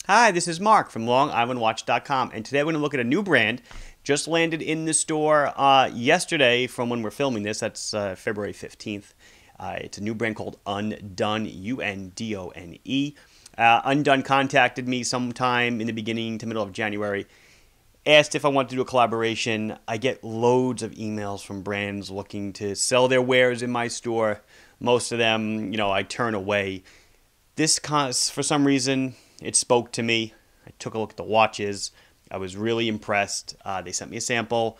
Hi, this is Mark from LongIslandWatch.com, and today we're going to look at a new brand. Just landed in the store yesterday from when we're filming this. That's February 15th. It's a new brand called Undone, Undone. Undone contacted me sometime in the beginning to middle of January, asked if I wanted to do a collaboration. I get loads of emails from brands looking to sell their wares in my store. Most of them, I turn away. This, for some reason, it spoke to me. I took a look at the watches. I was really impressed. They sent me a sample,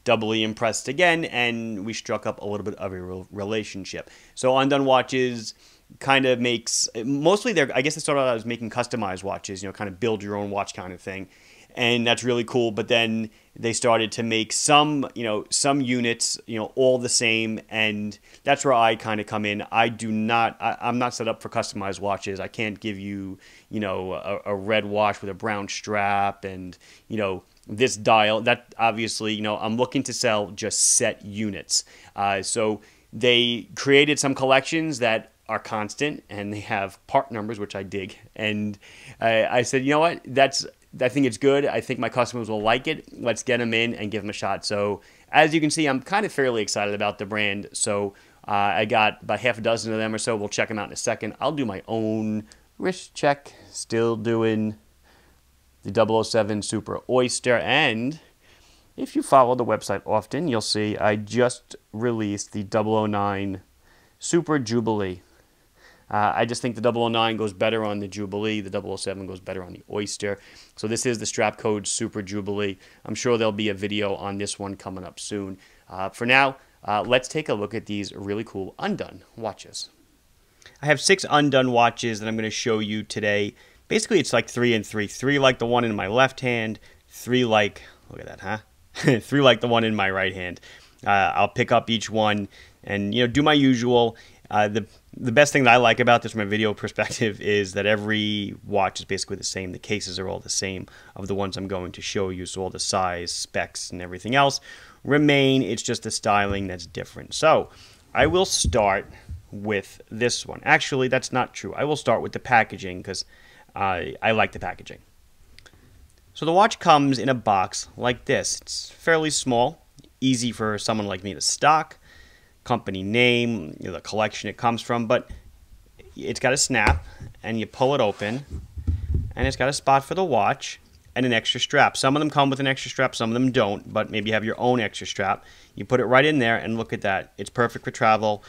doubly impressed again, and we struck up a little bit of a relationship. So Undone Watches kind of makes, mostly I guess they started out as making customized watches, kind of build your own watch kind of thing. And that's really cool. But then they started to make some units, all the same. And that's where I kind of come in. I'm not set up for customized watches. I can't give you, a red watch with a brown strap and, this dial. That obviously, I'm looking to sell just set units. So they created some collections that are constant and they have part numbers, which I dig. And I said, you know what, I think it's good. I think my customers will like it. Let's get them in and give them a shot. So as you can see, I'm kind of fairly excited about the brand. So I got about half a dozen of them or so. We'll check them out in a second. I'll do my own wrist check. Still doing the 007 Super Oyster. And if you follow the website often, you'll see I just released the 009 Super Jubilee. I just think the 009 goes better on the Jubilee. The 007 goes better on the Oyster. So this is the strap code Super Jubilee. I'm sure there'll be a video on this one coming up soon. For now, let's take a look at these really cool Undone watches. I have 6 Undone watches that I'm going to show you today. Basically, it's like 3 and 3. 3 like the one in my left hand. 3 like, look at that, huh? 3 like the one in my right hand. I'll pick up each one and do my usual. The best thing that I like about this from a video perspective is that every watch is basically the same. The cases are all the same of the ones I'm going to show you. So all the size, specs, and everything else remain. It's just the styling that's different. So I will start with this one. Actually, that's not true. I will start with the packaging because I like the packaging. So the watch comes in a box like this. It's fairly small, easy for someone like me to stock. Company name, the collection it comes from, but it's got a snap and you pull it open and it's got a spot for the watch and an extra strap. Some of them come with an extra strap, some of them don't, but maybe you have your own extra strap. You put it right in there and look at that. It's perfect for travel.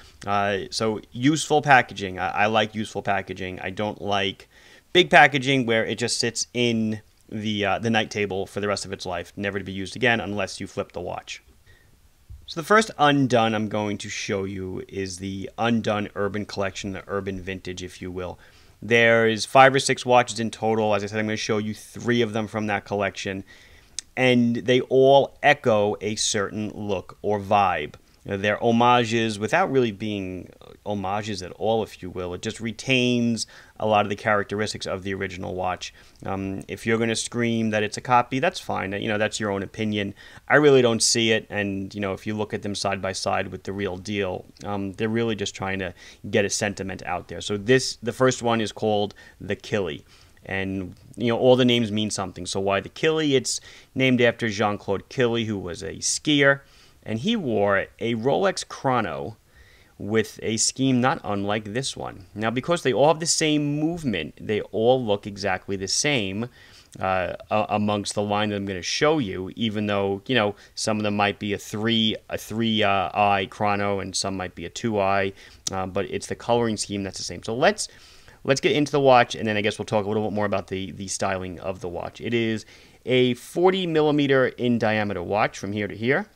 So useful packaging. I like useful packaging. I don't like big packaging where it just sits in the night table for the rest of its life, never to be used again unless you flip the watch. So the first Undone I'm going to show you is the Undone Urban Collection, the Urban Vintage, if you will. There's 5 or 6 watches in total. As I said, I'm going to show you 3 of them from that collection. And they all echo a certain look or vibe. They're homages without really being homages at all, if you will. It just retains a lot of the characteristics of the original watch. If you're going to scream that it's a copy, that's fine. That's your own opinion. I really don't see it. And, if you look at them side by side with the real deal, they're really just trying to get a sentiment out there. So the first one is called the Killy. And, all the names mean something. So why the Killy? It's named after Jean-Claude Killy, who was a skier. And he wore a Rolex chrono with a scheme not unlike this one. Now, because they all have the same movement, they all look exactly the same amongst the line that I'm going to show you, even though, some of them might be a three-eye chrono and some might be a 2-eye, but it's the coloring scheme that's the same. So let's get into the watch, and then I guess we'll talk a little bit more about the styling of the watch. It is a 40 millimeter in diameter watch from here to here.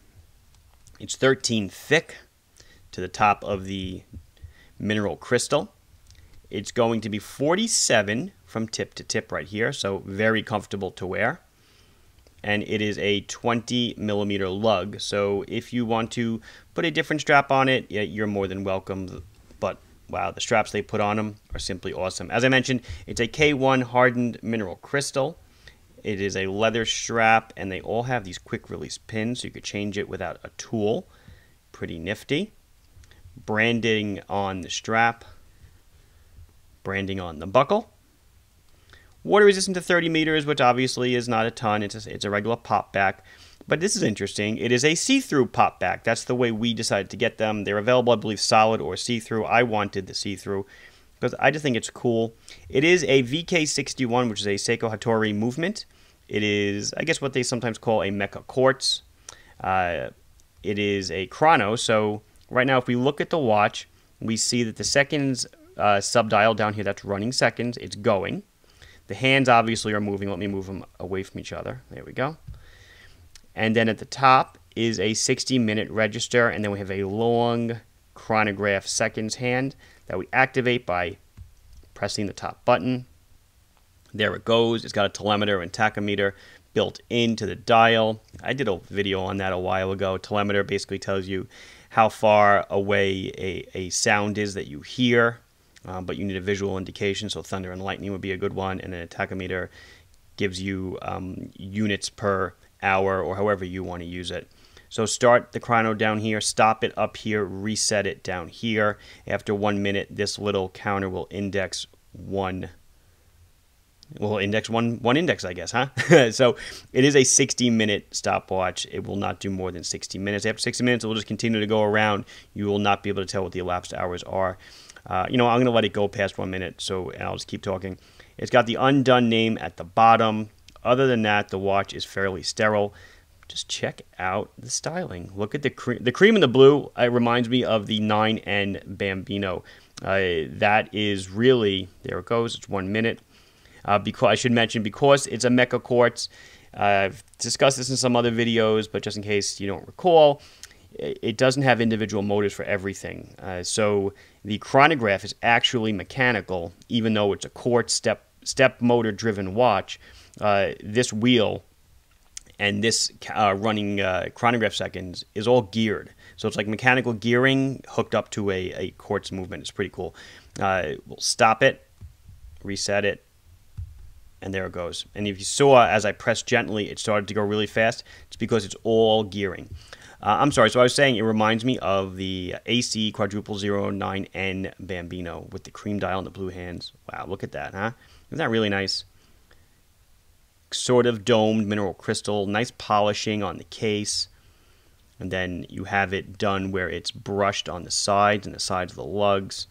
It's 13 thick to the top of the mineral crystal. It's going to be 47 from tip to tip right here, so very comfortable to wear. And it is a 20 millimeter lug, so if you want to put a different strap on it, you're more than welcome. But wow, the straps they put on them are simply awesome. As I mentioned, it's a K1 hardened mineral crystal. It is a leather strap, and they all have these quick release pins, so you could change it without a tool. Pretty nifty. Branding on the strap. Branding on the buckle. Water resistant to 30 meters, which obviously is not a ton. It's a regular pop back. But this is interesting. It is a see-through pop back. That's the way we decided to get them. They're available, I believe, solid or see-through. I wanted the see-through because I just think it's cool. It is a VK61, which is a Seiko Hattori movement. It is, I guess, what they sometimes call a Meca-Quartz. It is a chrono. So right now, if we look at the watch, we see that the seconds sub-dial down here, that's running seconds. It's going. The hands obviously are moving. Let me move them away from each other. There we go. And then at the top is a 60-minute register, and then we have a long chronograph seconds hand that we activate by pressing the top button. There it goes. It's got a telemeter and tachometer built into the dial. I did a video on that a while ago. Telemeter basically tells you how far away a sound is that you hear. But you need a visual indication, so thunder and lightning would be a good one. And then a tachometer gives you units per hour or however you want to use it. So start the chrono down here, stop it up here, reset it down here. After 1 minute, this little counter will index one. Well, index one index, I guess, huh? So it is a 60-minute stopwatch. It will not do more than 60 minutes. After 60 minutes, it will just continue to go around. You will not be able to tell what the elapsed hours are. I'm going to let it go past 1 minute, and I'll just keep talking. It's got the Undone name at the bottom. Other than that, the watch is fairly sterile. Just check out the styling. Look at the cream and the blue. It reminds me of the 9N Bambino. That is really, there it goes, it's 1 minute. Because I should mention, because it's a Meca-Quartz, I've discussed this in some other videos, but just in case you don't recall, it doesn't have individual motors for everything. So the chronograph is actually mechanical, even though it's a quartz step motor driven watch. This wheel and this running chronograph seconds is all geared. So it's like mechanical gearing hooked up to a quartz movement. It's pretty cool. We'll stop it, reset it, and there it goes. And if you saw, as I pressed gently, it started to go really fast. It's because it's all gearing. I'm sorry, so I was saying it reminds me of the AC quadruple 09N Bambino with the cream dial and the blue hands. Wow, look at that, huh? Isn't that really nice? Sort of domed mineral crystal, nice polishing on the case. And then you have it done where it's brushed on the sides and the sides of the lugs.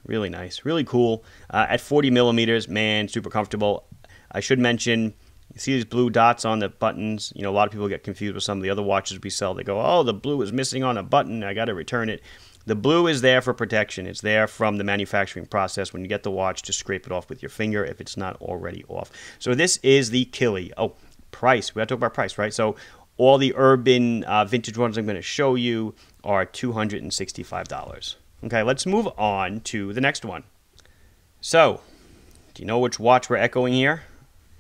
Really nice, really cool. At 40 millimeters, man, super comfortable. I should mention, you see these blue dots on the buttons. You know, a lot of people get confused with some of the other watches we sell. They go, oh, the blue is missing on a button. I got to return it. The blue is there for protection. It's there from the manufacturing process. When you get the watch, just scrape it off with your finger if it's not already off. So this is the Killy. Oh, price. We got to talk about price, right? So all the urban vintage ones I'm going to show you are $265. Okay, let's move on to the next one. So, do you know which watch we're echoing here?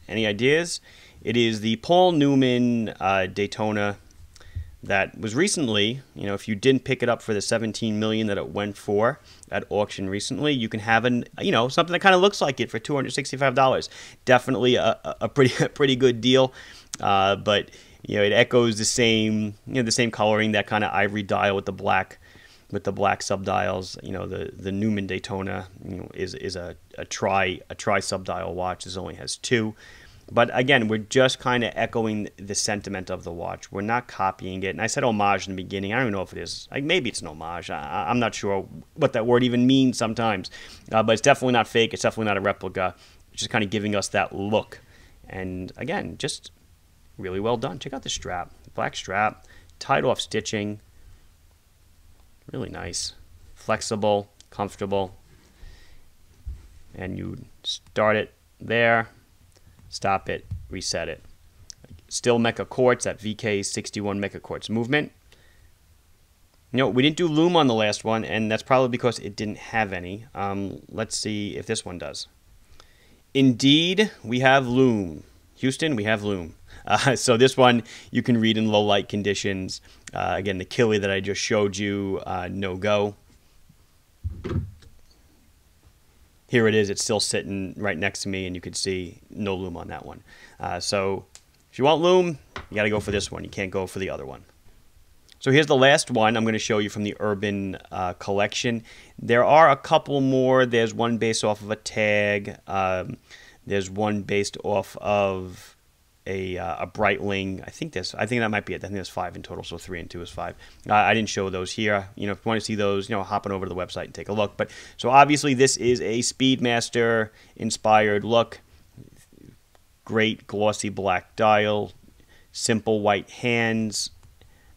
Any ideas? It is the Paul Newman Daytona that was recently, if you didn't pick it up for the $17 million that it went for at auction recently, you can have something that kind of looks like it for $265. Definitely a pretty good deal, but it echoes the same coloring, that kind of ivory dial with the black sub-dials. The Newman Daytona is a tri sub-dial watch. This only has two. But again, we're just kind of echoing the sentiment of the watch. We're not copying it. And I said homage in the beginning. I don't even know if it is. Maybe it's an homage. I'm not sure what that word even means sometimes. But it's definitely not fake. It's definitely not a replica. It's just kind of giving us that look. And again, just really well done. Check out the strap. Black strap, tied off stitching. Really nice. Flexible, comfortable. And you start it there. Stop it, reset it. Still Meca-Quartz, that VK61 Meca-Quartz movement. We didn't do loom on the last one, and that's probably because it didn't have any. Let's see if this one does. Indeed, we have loom. Houston, we have loom. So this one you can read in low light conditions. Again, the Killy that I just showed you, no go. Here it is. It's still sitting right next to me, and you can see no loom on that one. So if you want loom, you got to go for this one. You can't go for the other one. So here's the last one I'm going to show you from the Urban collection. There are a couple more. There's one based off of a tag. There's one based off of a Breitling. I think that might be it. I think there's 5 in total, so 3 and 2 is 5. I didn't show those here. If you want to see those, hop on over to the website and take a look. But so obviously this is a Speedmaster inspired look. Great glossy black dial, simple white hands,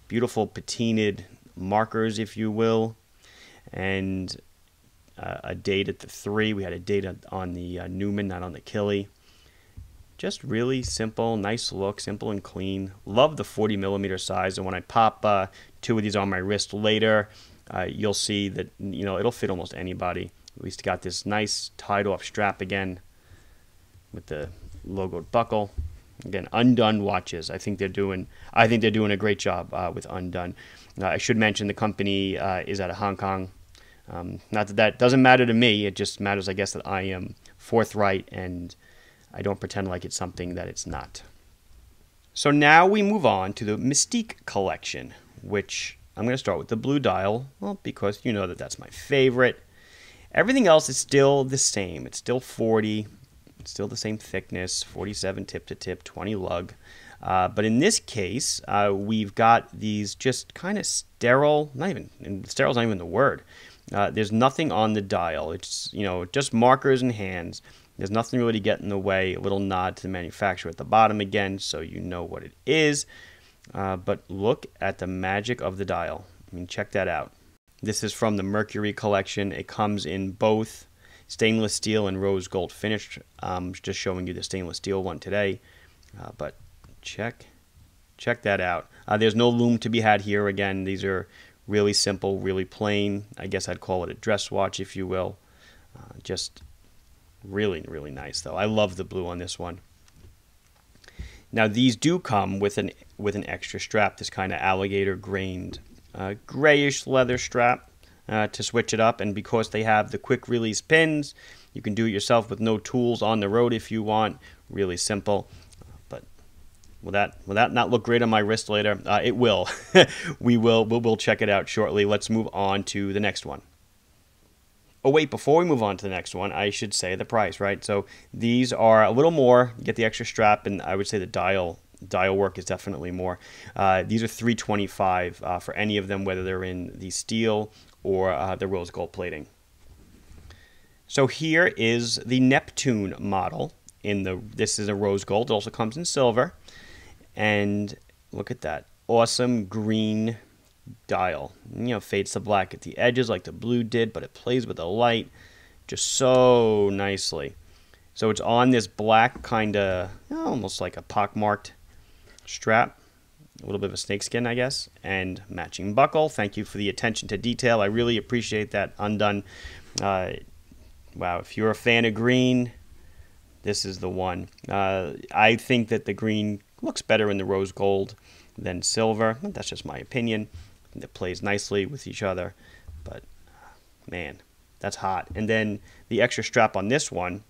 beautiful patinaed markers, if you will, and a date at the 3. We had a date on the Newman, not on the Killy. Just really simple, nice look, simple and clean. Love the 40 millimeter size, and when I pop 2 of these on my wrist later, you'll see that it'll fit almost anybody. At least got this nice tied off strap again with the logoed buckle. Again, Undone Watches. I think they're doing a great job with Undone. I should mention the company is out of Hong Kong. Not that doesn't matter to me. It just matters, I guess, that I am forthright and I don't pretend like it's something that it's not. So now we move on to the Mystique Collection, which I'm going to start with the blue dial, well, because you know that that's my favorite. Everything else is still the same. It's still 40. It's still the same thickness, 47 tip to tip, 20 lug. But in this case, we've got these just kind of sterile, sterile is not even the word. There's nothing on the dial. It's, just markers and hands. There's nothing really to get in the way. A little nod to the manufacturer at the bottom again, so you know what it is. But look at the magic of the dial. I mean, check that out. This is from the Mercury collection. It comes in both stainless steel and rose gold finish. Just showing you the stainless steel one today. But check that out. There's no lume to be had here. Again, these are really simple, really plain. I guess I'd call it a dress watch, if you will. Just really, really nice, though. I love the blue on this one. Now, these do come with an extra strap, this kind of alligator grained grayish leather strap to switch it up. And because they have the quick release pins, you can do it yourself with no tools on the road if you want. Really simple. But will that not look great on my wrist later? It will. We'll check it out shortly. Let's move on to the next one. Oh, wait, before we move on to the next one, I should say the price, right? So these are a little more. You get the extra strap, and I would say the dial work is definitely more. These are $325 for any of them, whether they're in the steel or the rose gold plating. So here is the Neptune model. This is a rose gold. It also comes in silver. And look at that. Awesome green dial. Fades to black at the edges like the blue did, but it plays with the light just so nicely. So it's on this black kind of almost like a pockmarked strap, a little bit of a snakeskin, I guess, and matching buckle. Thank you for the attention to detail. I really appreciate that, Undone. Wow, if you're a fan of green, this is the one. I think that the green looks better in the rose gold than silver. That's just my opinion. It plays nicely with each other, but man, that's hot. And then the extra strap on this one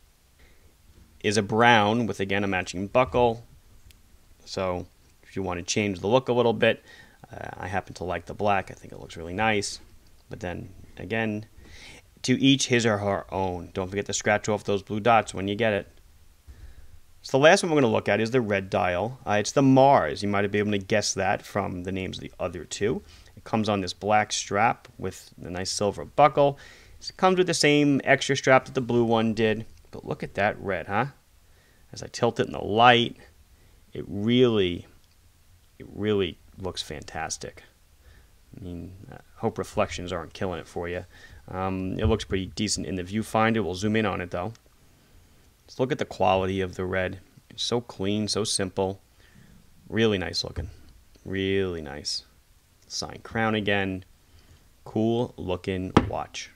is a brown with, again, a matching buckle. So if you want to change the look a little bit, I happen to like the black. I think it looks really nice. But then, again, to each his or her own. Don't forget to scratch off those blue dots when you get it. So the last one we're going to look at is the red dial. It's the Mars. You might have been able to guess that from the names of the other two. It comes on this black strap with a nice silver buckle. It comes with the same extra strap that the blue one did. But look at that red, huh? As I tilt it in the light, it really looks fantastic. I mean, I hope reflections aren't killing it for you. It looks pretty decent in the viewfinder. We'll zoom in on it, though. Let's look at the quality of the red. It's so clean, so simple. Really nice looking. Really nice. Signed crown again. Cool looking watch.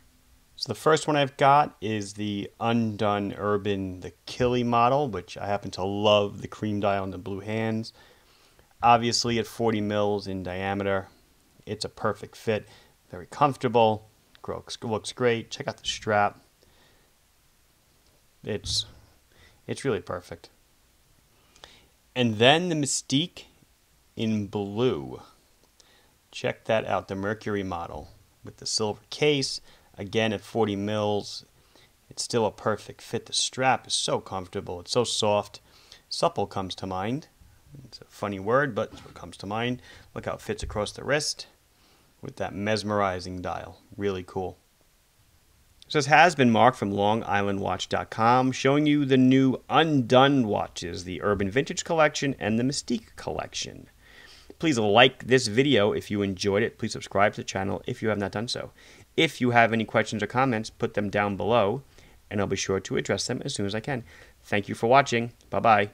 So the first one I've got is the Undone Urban, the Killy model, which I happen to love the cream dial and the blue hands. Obviously at 40 mils in diameter, it's a perfect fit. Very comfortable. Looks great. Check out the strap. It's really perfect. And then the Mystique in blue. Check that out, the Mercury model with the silver case. Again, at 40 mils, it's still a perfect fit. The strap is so comfortable. It's so soft. Supple comes to mind. It's a funny word, but it's what comes to mind. Look how it fits across the wrist with that mesmerizing dial. Really cool. So this has been Mark from LongIslandWatch.com, showing you the new Undone Watches, the Urban Vintage Collection and the Mystique Collection. Please like this video if you enjoyed it. Please subscribe to the channel if you have not done so. If you have any questions or comments, put them down below, and I'll be sure to address them as soon as I can. Thank you for watching. Bye-bye.